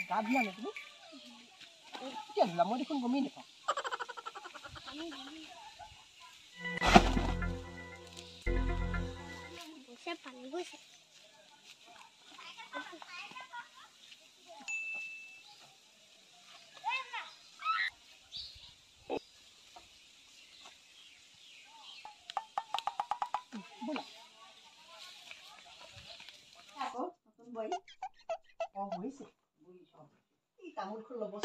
গা ধুলা নে তুমি কেতিয়া ধুলা মই দেখোন গমেই নাপাওঁ পানী গৈছে बोला ako nung boy oh hoise এই তামুল খুল লবছ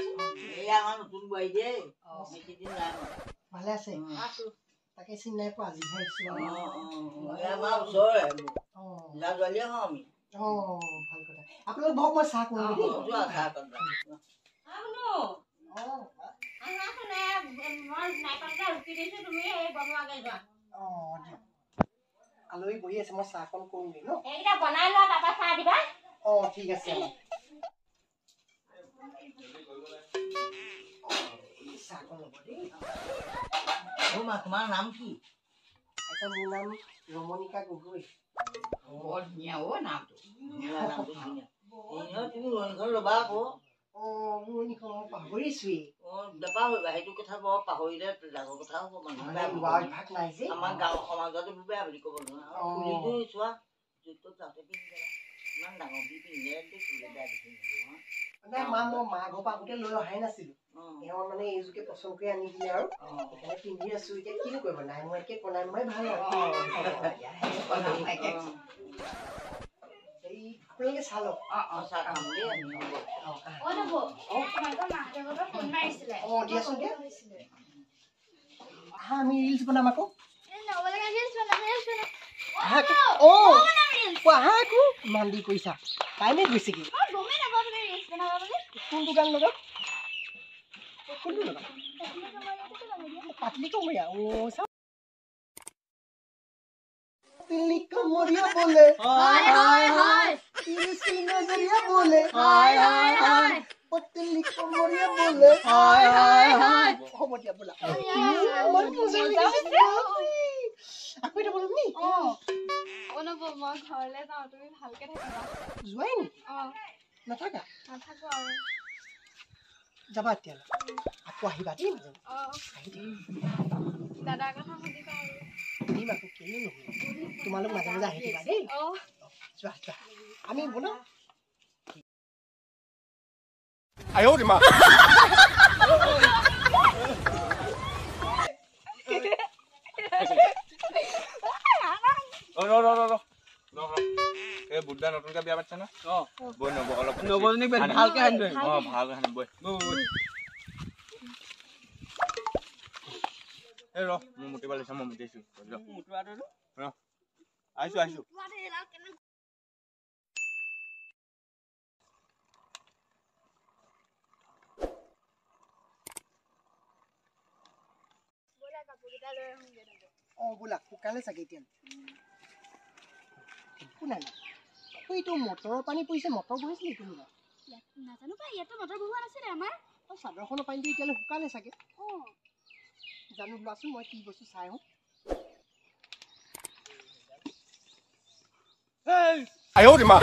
এই আমার নতুন boy যে মেকি দিন না ভালে আছে আছো তাকে চিন নাই পা আজি খাইছো এ মা ওচৰে যা জলিয়া আমি ভাল কথা আপোনালোক বহুত মই চাহ কৰো দেই যোৱা চাহ কৰা আমনো আহানে মই নাইপাটা ৰুটি দিছো তুমি এই বনোৱাগে যোৱা আলহী বহি আছে মই চাহ কম কৰোঁ নি ন এইটা বনাই লোৱা তাপা চাহ দিবা ঠিক আছে চাহ কম ল'ব দেই মা তোমাৰ নাম কি আচ্ছা মোৰ নাম ৰমণিকা গগৈ বৰ ধুনীয়া নামটো ধুনীয়া তুমি ৰোৱনীখন ল'বা আকৌ ৰোৱনীখন পাহৰিছোৱেই বেপাৰ কৰিবা সেইটো কথা বৰ পাহৰিলে ডাঙৰ কথা হ'ব মানুহ ভাগ নাই যে আমাৰ গাঁও সমাজত বেয়া বুলি ক'ব নোৱাৰো খুলিটো চোৱা য'ত তাতে পিন্ধি ইমান ডাঙৰ বুলি পিন্ধিলে দেখিলে বেয়া দেখি নাই মা মই মা ঘৰ পৰা আগতে লৈ অহাই নাছিলো এওঁ মানে এইযোৰকে পচন্দ কৰি আনি দিলে আৰু সেইকাৰণে পিন্ধি আছো এতিয়া কিনো কৰিব নাই মই একে কণাই মই ভাল এই আপোনালোকে চাহ লওক চাহ খাম দেই দিয়াচোন দিয়া আহা আমি ৰিলছ বনাম আকৌ আহা আকৌ ইমান দি কৈছা টাইমে গৈছে কি কোনটো গান লগাম কোনটো লগাম পাতলি কমৰীয়া पतली कमरिया बोले हाय हाय हाय तिरछी नजरिया बोले हाय हाय हाय पतली कमरिया बोले हाय हाय हाय हो बटिया बोला मन मजा লাগিছে আকো এটা বলম নি অনব মই ঘৰলে যাও তুমি ভালকে থাকিবা জুৱাই নি নাথাকা আৰু যাবা এতিয়া আকো আহিবা দেই দাদা কথা সুধিবা দিম আকো কেনে নহয় তোমালোক মাজে মাজে আহি দিবা দেই যোৱা যোৱা আমি বনাও আয়ো রে মা এই বুদ্ধা নতুনকে বিয়া পাতিছে না বই নব অলপ নবজনী ভালকে হানিব ভালকে হানিব বই এই ৰ মই মুটিব লৈছো মই মুটিছো আহিছো আহিছো বোলা শুকালে চাগে এতিয়া শুনাই এইটো মটৰৰ পানী পৰিছে মটৰ বহিছিলে কোনোবা নাজানো পাই ইয়াতো মটৰ বহুৱা নাছিলে আমাৰ চাদৰখনৰ পানীটো এতিয়ালৈ শুকালে চাগে জানো লোৱাচোন মই কি বস্তু চাই আহোঁ আয়ো ৰে মা